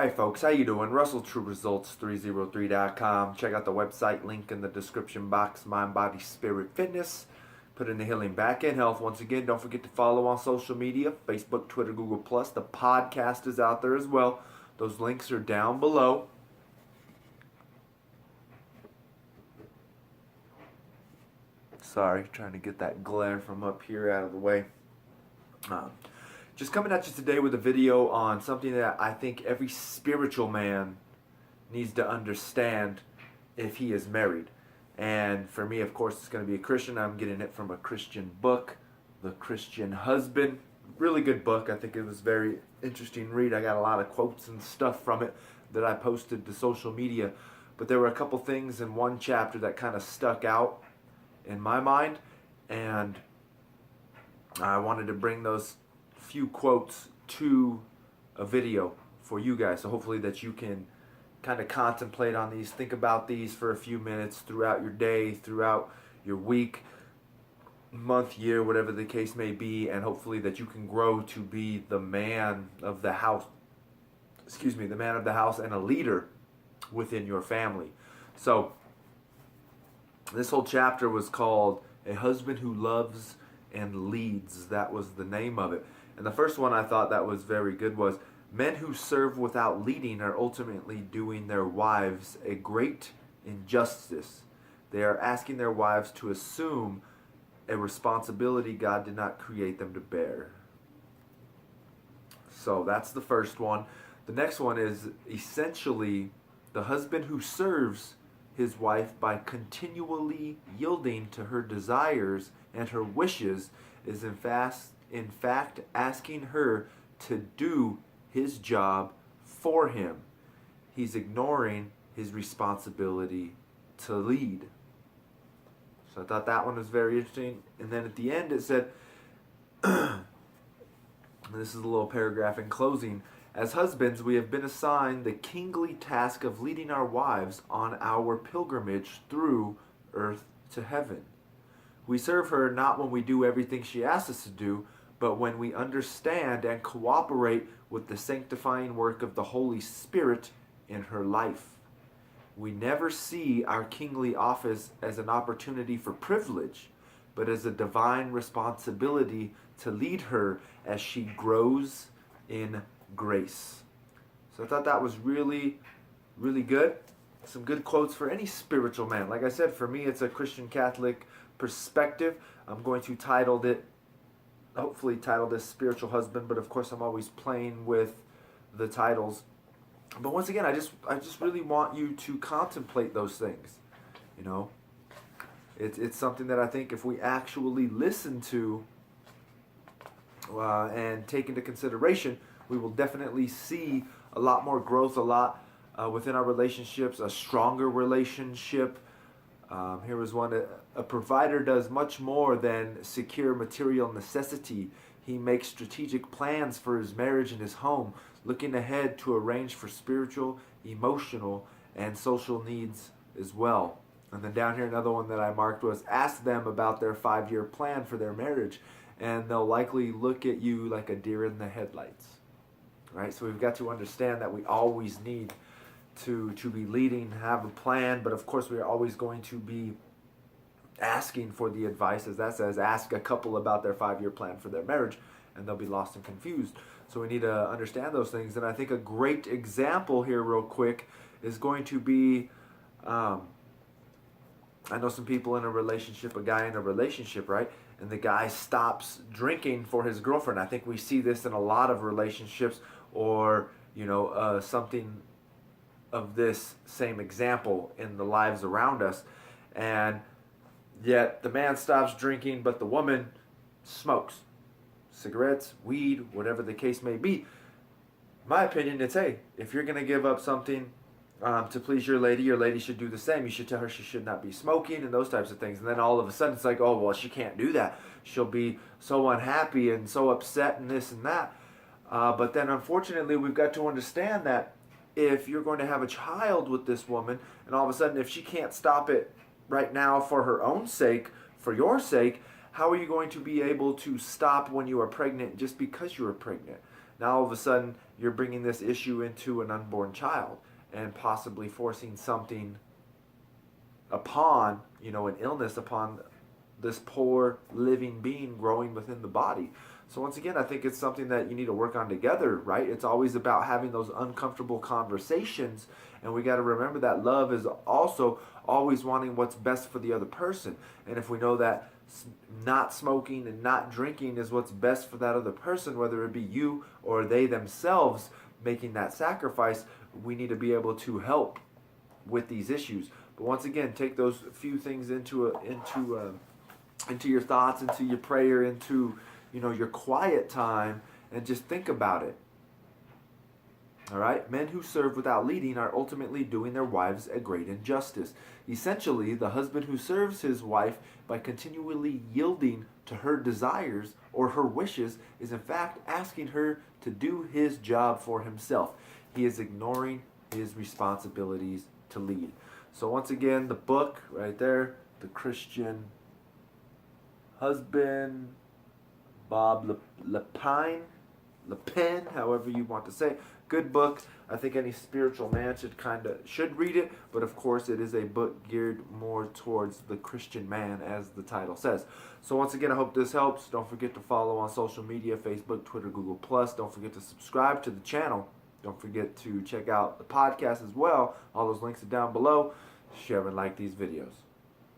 Hi folks, how you doing? Russell True Results 303.com. Check out the website, link in the description box. Mind, Body, Spirit, Fitness. Put in the healing back in health. Once again, don't forget to follow on social media, Facebook, Twitter, Google+. The podcast is out there as well. Those links are down below. Sorry, trying to get that glare from up here out of the way. Just coming at you today with a video on something that I think every spiritual man needs to understand if he is married. And for me, of course, it's going to be a Christian. I'm getting it from a Christian book, The Christian Husband. Really good book. I think it was very interesting read. I got a lot of quotes and stuff from it that I posted to social media. But there were a couple things in one chapter that kind of stuck out in my mind. And I wanted to bring those few quotes to a video for you guys, so hopefully that you can kind of contemplate on these, think about these for a few minutes throughout your day, throughout your week, month, year, whatever the case may be, and hopefully that you can grow to be the man of the house, the man of the house and a leader within your family. So this whole chapter was called A Husband Who Loves and Leads. That was the name of it. And the first one I thought that was very good was, men who serve without leading are ultimately doing their wives a great injustice. They are asking their wives to assume a responsibility God did not create them to bear. So that's the first one. The next one is essentially the husband who serves his wife by continually yielding to her desires and her wishes is in fact asking her to do his job for him. He's ignoring his responsibility to lead. So I thought that one was very interesting. And then at the end it said, this is a little paragraph in closing, as husbands we have been assigned the kingly task of leading our wives on our pilgrimage through earth to heaven. We serve her not when we do everything she asks us to do, but when we understand and cooperate with the sanctifying work of the Holy Spirit in her life. We never see our kingly office as an opportunity for privilege, but as a divine responsibility to lead her as she grows in grace. So I thought that was really, really good. Some good quotes for any spiritual man. Like I said, for me, it's a Christian Catholic perspective. I'm going to hopefully title this Spiritual Husband, but of course I'm always playing with the titles. But once again, I just really want you to contemplate those things. You know, it's something that I think if we actually listen to and take into consideration, we will definitely see a lot more growth, a lot within our relationships, a stronger relationship. Here was one. A provider does much more than secure material necessity. He makes strategic plans for his marriage and his home, looking ahead to arrange for spiritual, emotional, and social needs as well. And then down here, another one that I marked was, ask them about their 5-year plan for their marriage, and they'll likely look at you like a deer in the headlights. Right? So we've got to understand that we always need to be leading, have a plan, but of course we are always going to be asking for the advice, as that says, ask a couple about their 5-year plan for their marriage, and they'll be lost and confused. So we need to understand those things. And I think a great example here real quick is going to be, I know some people in a relationship, a guy in a relationship, right? And the guy stops drinking for his girlfriend. I think we see this in a lot of relationships, or, something of this same example in the lives around us. And yet the man stops drinking, but the woman smokes cigarettes, weed, whatever the case may be. My opinion, it's, hey, if you're going to give up something to please your lady should do the same. You should tell her she should not be smoking and those types of things. And then all of a sudden it's like, oh, well, she can't do that. She'll be so unhappy and so upset and this and that. But then unfortunately we've got to understand that if you're going to have a child with this woman, and all of a sudden if she can't stop it right now for her own sake, for your sake, how are you going to be able to stop when you are pregnant just because you are pregnant? Now all of a sudden you're bringing this issue into an unborn child and possibly forcing something upon, an illness upon this poor living being growing within the body. So once again, I think it's something that you need to work on together, right? It's always about having those uncomfortable conversations, and we got to remember that love is also always wanting what's best for the other person. And if we know that not smoking and not drinking is what's best for that other person, whether it be you or they themselves making that sacrifice, we need to be able to help with these issues. But once again, take those few things into your thoughts, into your prayer, into your quiet time, and just think about it. All right? Men who serve without leading are ultimately doing their wives a great injustice. Essentially, the husband who serves his wife by continually yielding to her desires or her wishes is in fact asking her to do his job for himself. He is ignoring his responsibilities to lead. So once again, the book right there, The Christian Husband, Bob Lepine, however you want to say. Good book. I think any spiritual man should read it, but of course it is a book geared more towards the Christian man, as the title says. So once again, I hope this helps. Don't forget to follow on social media, Facebook, Twitter, Google+. Don't forget to subscribe to the channel. Don't forget to check out the podcast as well. All those links are down below. Share and like these videos.